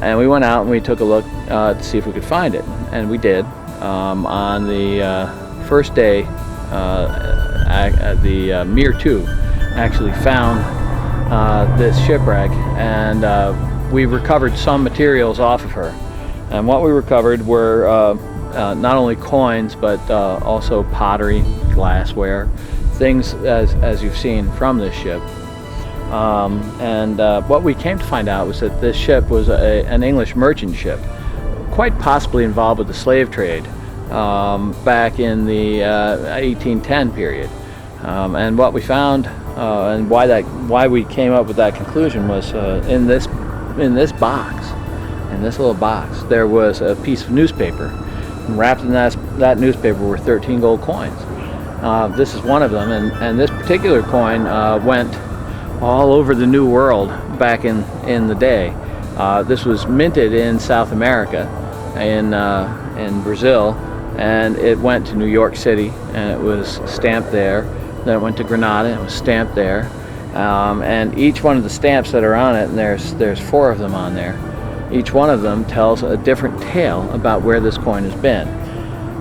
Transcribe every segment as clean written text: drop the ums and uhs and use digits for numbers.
And we went out and we took a look to see if we could find it, and we did. On the first day, the Mir 2 actually found this shipwreck, and we recovered some materials off of her. And what we recovered were not only coins, but also pottery, glassware, things as you've seen from this ship. What we came to find out was that this ship was an English merchant ship, quite possibly involved with the slave trade back in the 1810 period. And what we found, and why we came up with that conclusion, was in this box, in this little box, there was a piece of newspaper, and wrapped in that newspaper were 13 gold coins. This is one of them, and this particular coin went all over the New World back in the day. This was minted in South America, in Brazil, and it went to New York City, and it was stamped there. Then it went to Granada, and it was stamped there. And each one of the stamps that are on it, and there's 4 of them on there, each one of them tells a different tale about where this coin has been.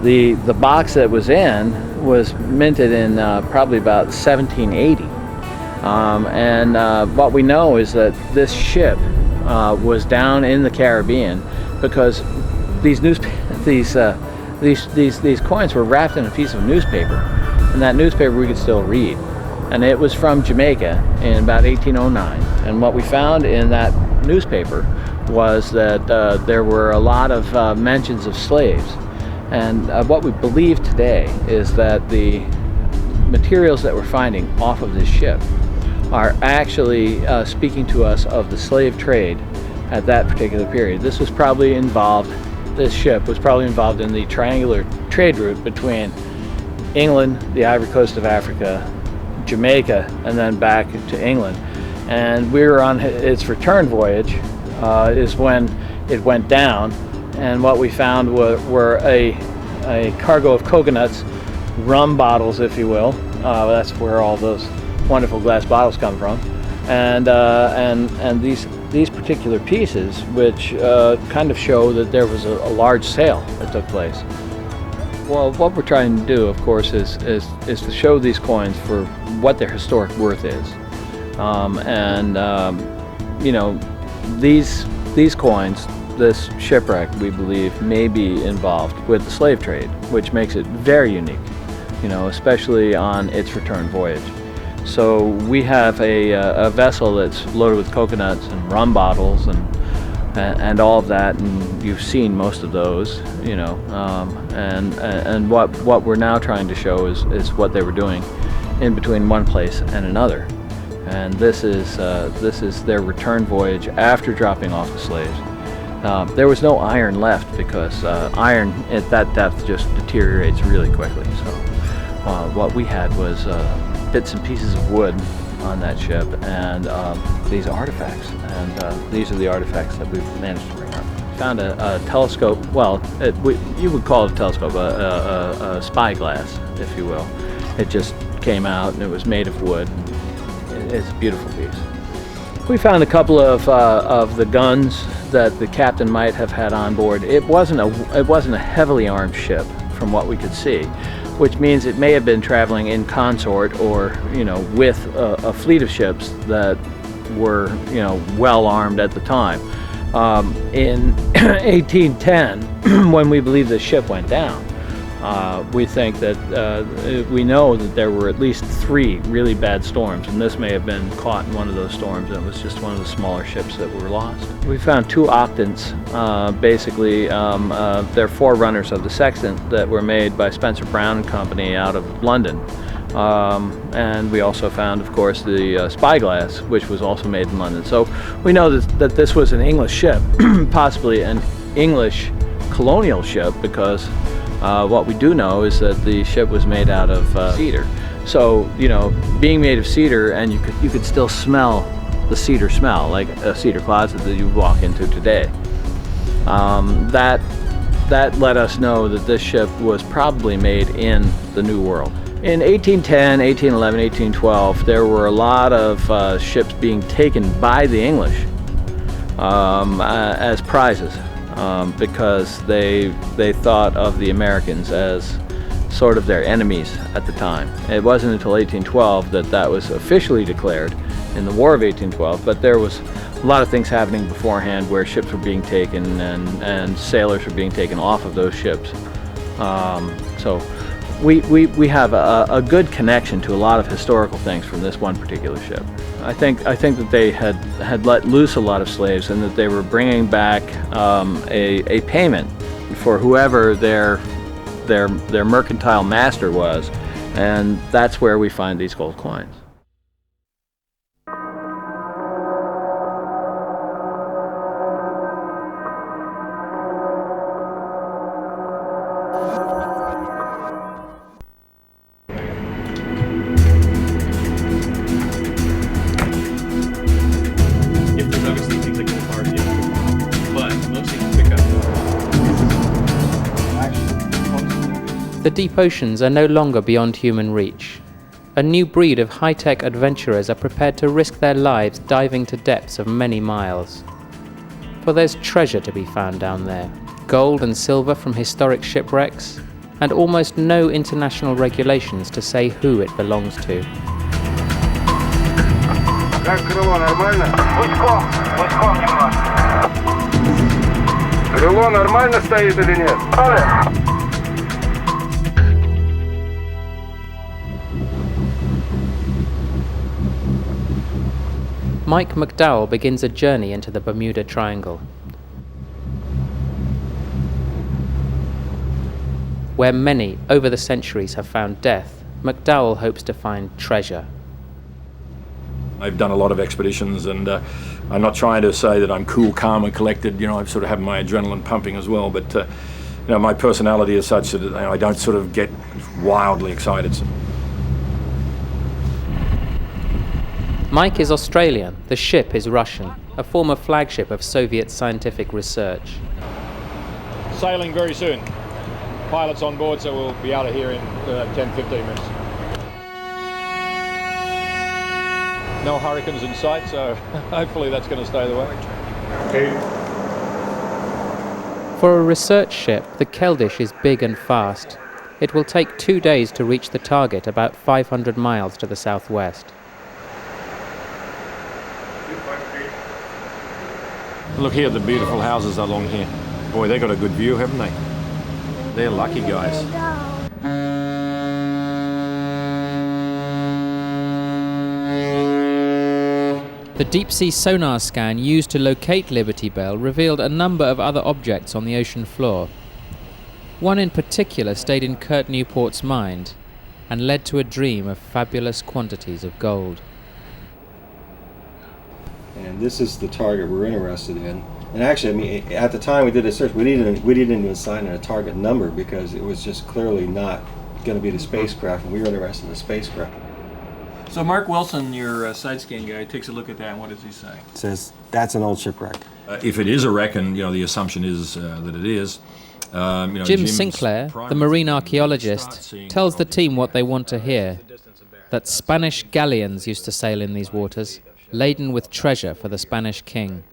The box that it was in was minted in probably about 1780. What we know is that this ship was down in the Caribbean because these coins were wrapped in a piece of newspaper, and that newspaper we could still read. And it was from Jamaica in about 1809. And what we found in that newspaper was that there were a lot of mentions of slaves. And what we believe today is that the materials that we're finding off of this ship are actually speaking to us of the slave trade at that particular period. This ship was probably involved in the triangular trade route between England, the Ivory Coast of Africa, Jamaica, and then back to England. And we were on its return voyage is when it went down, and what we found were a cargo of coconuts, rum bottles, if you will. That's where all those wonderful glass bottles come from, and these particular pieces, which kind of show that there was a large sale that took place. Well, what we're trying to do, of course, is to show these coins for what their historic worth is, you know, these coins, this shipwreck, we believe, may be involved with the slave trade, which makes it very unique, you know, especially on its return voyage. So we have a vessel that's loaded with coconuts and rum bottles and all of that, and you've seen most of those, you know, and what we're now trying to show is what they were doing in between one place and another. And this is their return voyage after dropping off the slaves. There was no iron left because iron at that depth just deteriorates really quickly. So what we had was bits and pieces of wood on that ship, and these artifacts, and these are the artifacts that we've managed to bring up. Found a telescope. Well, you would call it a telescope, a spyglass, if you will. It just came out, and it was made of wood. It's a beautiful piece. We found a couple of the guns that the captain might have had on board. It wasn't a heavily armed ship, from what we could see, which means it may have been traveling in consort, or, you know, with a fleet of ships that were, you know, well armed at the time. In 1810, when we believe the ship went down, we think that we know that there were at least 3 really bad storms, and this may have been caught in one of those storms, and it was just one of the smaller ships that were lost. We found 2 octants, basically they're forerunners of the sextant that were made by Spencer Brown & Company out of London. And we also found, of course, the spyglass, which was also made in London. So we know that this was an English ship, possibly an English colonial ship, because what we do know is that the ship was made out of cedar. So, you know, being made of cedar, and you could still smell the cedar smell, like a cedar closet that you walk into today. That let us know that this ship was probably made in the New World. In 1810, 1811, 1812, there were a lot of ships being taken by the English as prizes because they thought of the Americans as sort of their enemies at the time. It wasn't until 1812 that was officially declared in the War of 1812, but there was a lot of things happening beforehand where ships were being taken and sailors were being taken off of those ships. So we have a good connection to a lot of historical things from this one particular ship. I think that they had let loose a lot of slaves and that they were bringing back a payment for whoever their mercantile master was, and that's where we find these gold coins. The deep oceans are no longer beyond human reach. A new breed of high-tech adventurers are prepared to risk their lives diving to depths of many miles. For there's treasure to be found down there, gold and silver from historic shipwrecks, and almost no international regulations to say who it belongs to. Как крыло, нормально? Пуском немножко. Крыло нормально стоит или нет? Mike McDowell begins a journey into the Bermuda Triangle, where many over the centuries have found death. McDowell hopes to find treasure. I've done a lot of expeditions, and I'm not trying to say that I'm cool, calm and collected. You know, I sort of have my adrenaline pumping as well, but you know, my personality is such that I don't sort of get wildly excited. Mike is Australian, the ship is Russian, a former flagship of Soviet scientific research. Sailing very soon. Pilots on board, so we'll be out of here in 10-15 minutes. No hurricanes in sight, so hopefully that's going to stay the way. Okay. For a research ship, the Keldysh is big and fast. It will take 2 days to reach the target about 500 miles to the southwest. Look here at the beautiful houses along here. Boy, they've got a good view, haven't they? They're lucky guys. The deep-sea sonar scan used to locate Liberty Bell revealed a number of other objects on the ocean floor. One in particular stayed in Kurt Newport's mind and led to a dream of fabulous quantities of gold. And this is the target we're interested in. And actually, I mean, at the time we did a search, we didn't even assign it a target number because it was just clearly not going to be the spacecraft, and we were interested in the spacecraft. So Mark Wilson, your side scan guy, takes a look at that, and what does he say? Says that's an old shipwreck. If it is a wreck, and you know the assumption is that it is. You know, Jim Sinclair, the marine archaeologist, tells the team what they want to hear: that Spanish galleons used to sail in these waters, laden with treasure for the Spanish king.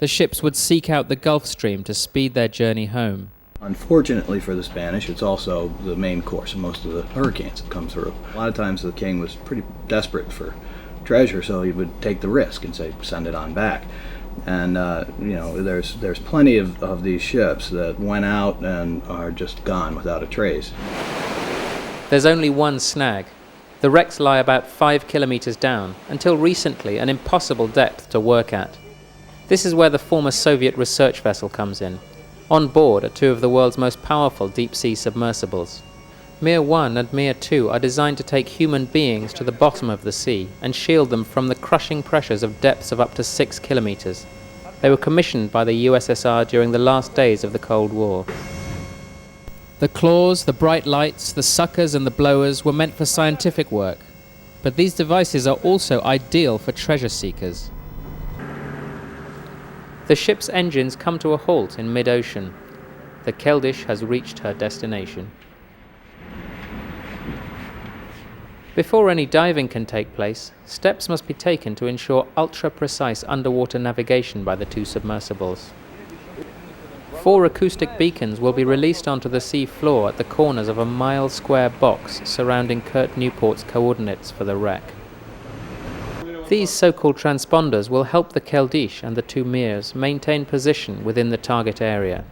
The ships would seek out the Gulf Stream to speed their journey home. Unfortunately for the Spanish, it's also the main course of most of the hurricanes that come through. A lot of times the king was pretty desperate for treasure, so he would take the risk and say, send it on back. And you know, there's plenty of these ships that went out and are just gone without a trace. There's only one snag. The wrecks lie about 5 kilometers down, until recently an impossible depth to work at. This is where the former Soviet research vessel comes in. On board are two of the world's most powerful deep-sea submersibles. Mir 1 and Mir 2 are designed to take human beings to the bottom of the sea and shield them from the crushing pressures of depths of up to 6 kilometers. They were commissioned by the USSR during the last days of the Cold War. The claws, the bright lights, the suckers and the blowers were meant for scientific work, but these devices are also ideal for treasure seekers. The ship's engines come to a halt in mid-ocean. The Keldysh has reached her destination. Before any diving can take place, steps must be taken to ensure ultra-precise underwater navigation by the two submersibles. 4 acoustic beacons will be released onto the sea floor at the corners of a mile-square box surrounding Kurt Newport's coordinates for the wreck. These so-called transponders will help the Keldysh and the 2 Mirs maintain position within the target area.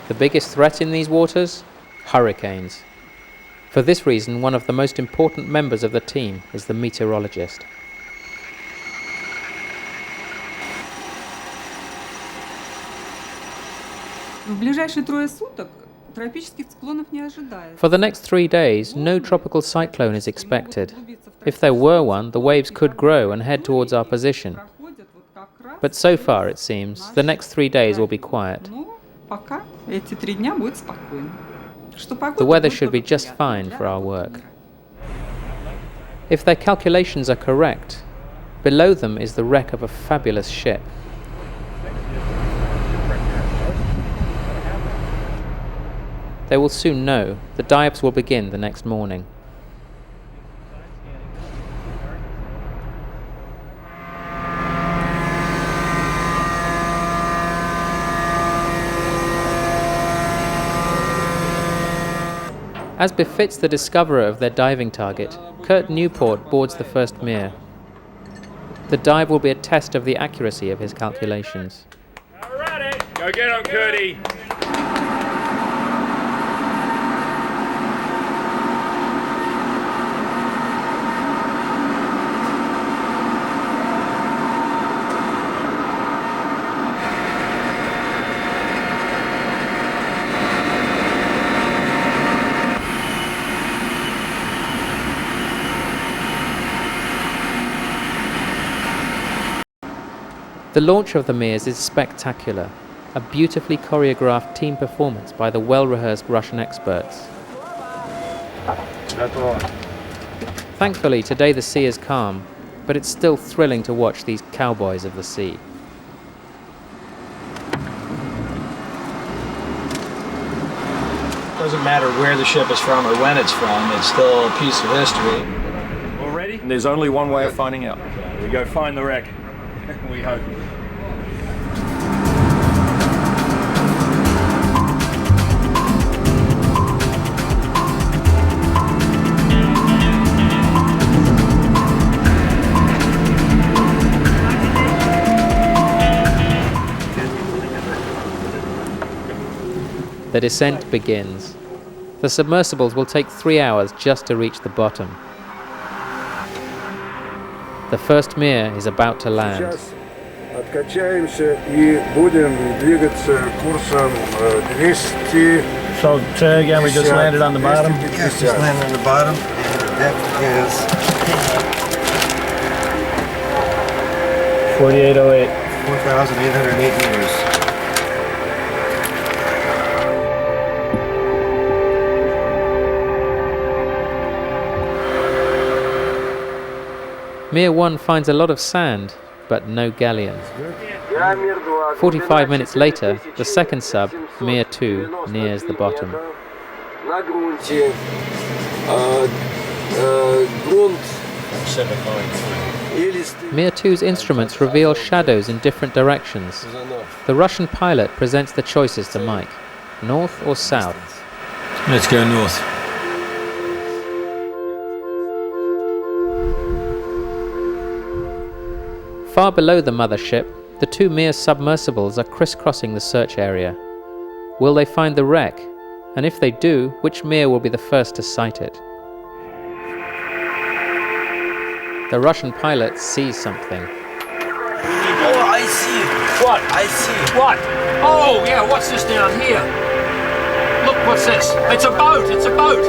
The biggest threat in these waters? Hurricanes. For this reason, one of the most important members of the team is the meteorologist. For the next 3 days, no tropical cyclone is expected. If there were one, the waves could grow and head towards our position. But so far, it seems, the next 3 days will be quiet. The weather should be just fine for our work. If their calculations are correct, below them is the wreck of a fabulous ship. They will soon know. The dives will begin the next morning. As befits the discoverer of their diving target, Kurt Newport boards the first Mir. The dive will be a test of the accuracy of his calculations. Alrighty, go get him, Curdy. The launch of the Mirs is spectacular, a beautifully choreographed team performance by the well-rehearsed Russian experts. Thankfully, today the sea is calm, but it's still thrilling to watch these cowboys of the sea. Doesn't matter where the ship is from or when it's from, it's still a piece of history. All ready? And there's only one way of finding out. We go find the wreck. We hope. The descent begins. The submersibles will take 3 hours just to reach the bottom. The first Mir is about to land. Откачаемся и будем двигаться курсом 200. So say again, we just landed on the bottom? Yes, just landed on the bottom, and the depth is 4808. 4,808 meters. Mir 1 finds a lot of sand, but no galleons. 45 minutes later, the second sub, Mir 2, nears the bottom. Mir 2's instruments reveal shadows in different directions. The Russian pilot presents the choices to Mike, north or south. Let's go north. Far below the mothership, the 2 Mir submersibles are crisscrossing the search area. Will they find the wreck? And if they do, which Mir will be the first to sight it? The Russian pilot sees something. Oh, I see. What? I see. What? Oh, yeah, what's this down here? Look, what's this? It's a boat, it's a boat.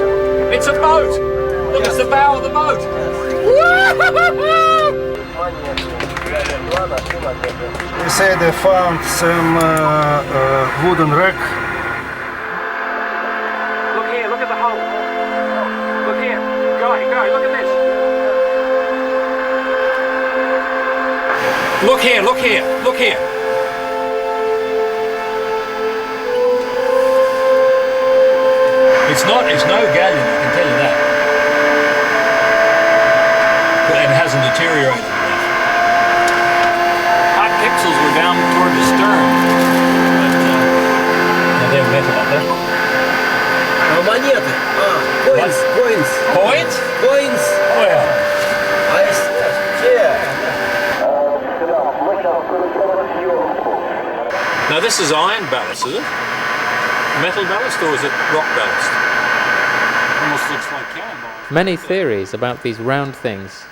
It's a boat. Look, it's the bow of the boat. They say they found some wooden wreck. Look here, look at the hole. Look here. Guy, look at this. Look here, look here, look here. It's no galleon, I can tell you that. But it hasn't deteriorated enough. Hot pixels were down toward the stern. Now they're metal, aren't they? Монеты. Coins. Coins. Coins? Coins. Where? Yeah. Now this is iron ballast, is it? Metal ballast, or is it rock ballast? Almost looks like cannonballs. Many theories about these round things,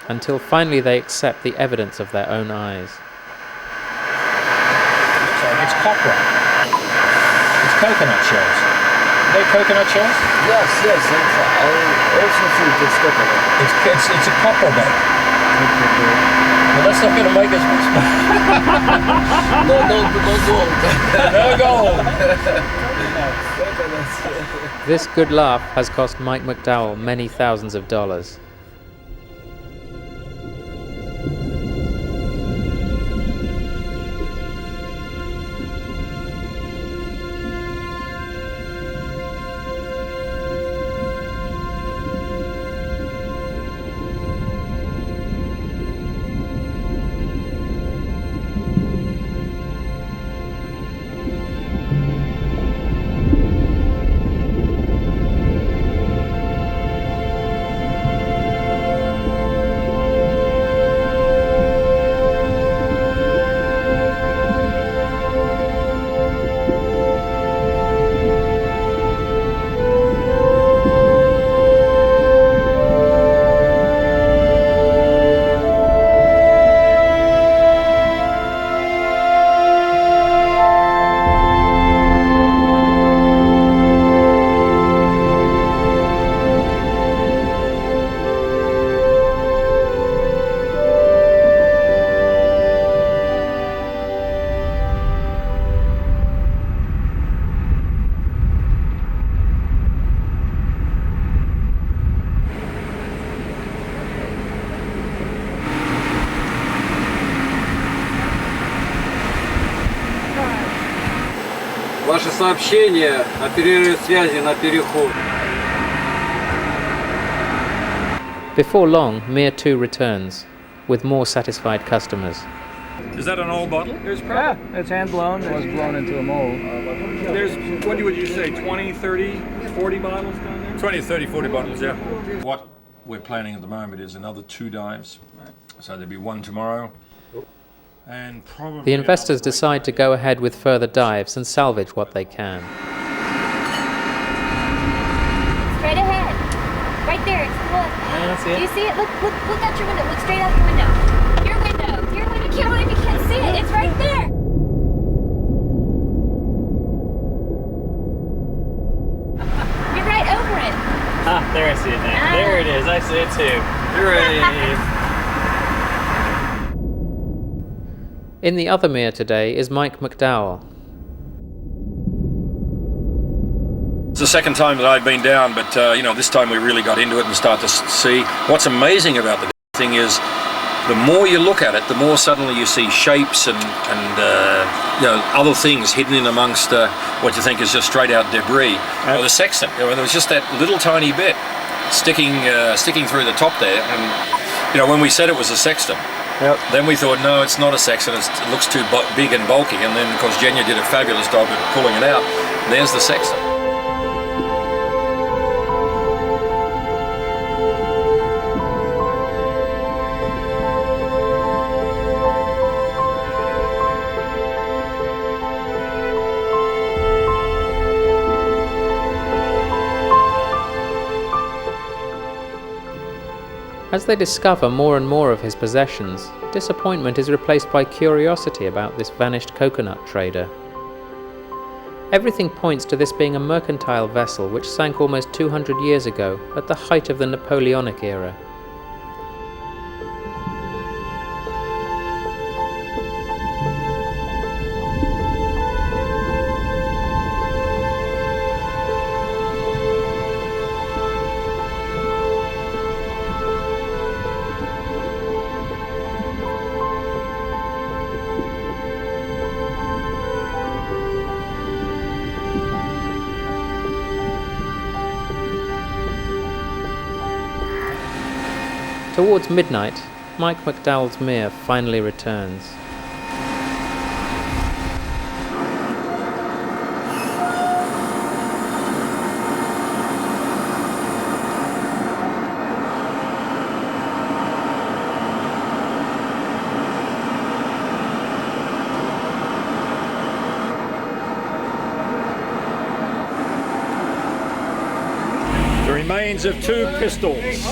until finally they accept the evidence of their own eyes. Looks like it's copra. It's coconut shells. Are they coconut shells? Yes. It's also think it's coconut. It's a copra bait. Well, that's not going to make us much No gold. No gold. This good laugh has cost Mike McDowell many thousands of dollars. Ваше сообщение о перерыве связи на переход. Before long, Mir 2 returns, with more satisfied customers. Is that an old bottle? Yeah, it's hand blown. It was blown into a mold. There's, what would you say, 20, 30, 40 bottles down there? 20, 30, 40 bottles, yeah. What we're planning at the moment is another 2 dives. So there'll be 1 tomorrow. And probably The investors decide to go ahead with further dives and salvage what they can. Straight ahead. Right there. Look. I don't see it. Do you see it? Look out your window. Look straight out your window. Your window. Your window. Can't believe you can't see it. It's right there. You're right over it. Ah, there I see it now. There it is. I see it too. Hooray! In the other Mir today is Mike McDowell. It's the second time that I've been down, but this time we really got into it and start to see. What's amazing about the thing is, the more you look at it, the more suddenly you see shapes and other things hidden in amongst what you think is just straight out debris. The sextant, there was just that little tiny bit sticking through the top there, and when we said it was a sextant. Yep. Then we thought, no, it's not a sextant, it looks too big and bulky, and then of course Jenya did a fabulous job of pulling it out. There's the sextant. As they discover more and more of his possessions, disappointment is replaced by curiosity about this vanished coconut trader. Everything points to this being a mercantile vessel which sank almost 200 years ago at the height of the Napoleonic era. Towards midnight, Mike McDowell's Mere finally returns. The remains of 2 pistols.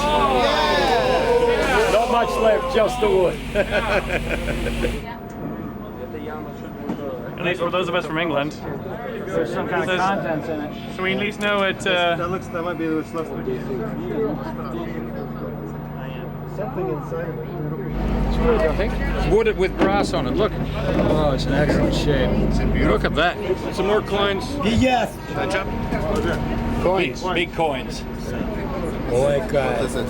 Not much left, just the wood. At least for those of us from England. There's some kind of contents in it. So we at least know it. That might be what's left of it. Something inside of it. It's wood, I think. It's wooded with brass on it, look. Oh, it's in excellent shape. Look at that. Some more coins. Yes. Coins. Big coins. What is it?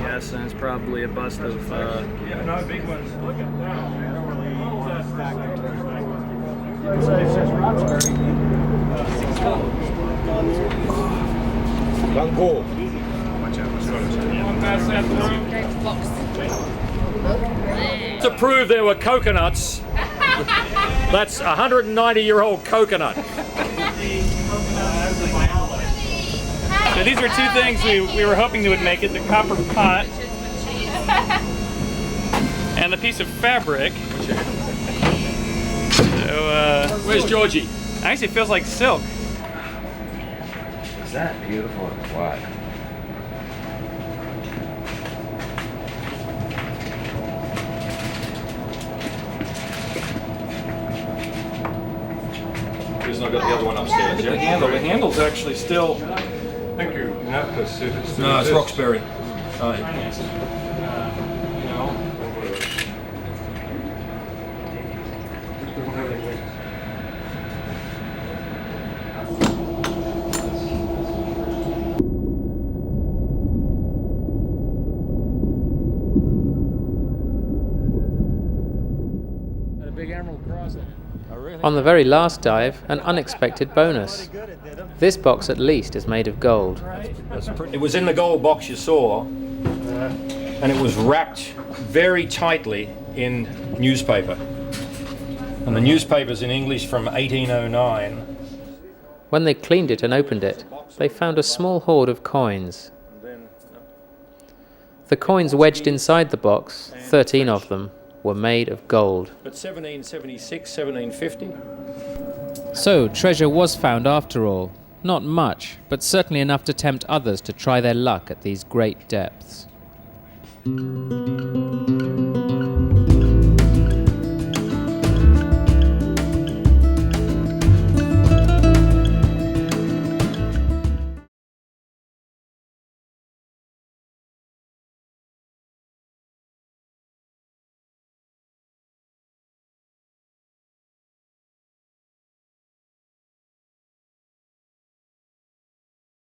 Yes, and it's probably a bust of. No big ones. Look at that. It says Roxbury. Van Gogh. To prove there were coconuts, that's a 190-year-old coconut. So these were 2 things we were hoping they would make it: the copper pot and the piece of fabric. So, Where's Georgie? actually, it feels like silk. Is that beautiful and black? Reason I got the other one upstairs, The yeah? the handle's actually still. Thank you. Not Pacific. No, it's Roxbury. Had a big emerald cross in it. On the very last dive, an unexpected bonus. This box at least is made of gold. It was in the gold box you saw, and it was wrapped very tightly in newspaper. And the newspaper's in English from 1809. When they cleaned it and opened it, they found a small hoard of coins. The coins wedged inside the box, 13 of them, were made of gold. But 1776, 1750. So, treasure was found after all. Not much, but certainly enough to tempt others to try their luck at these great depths.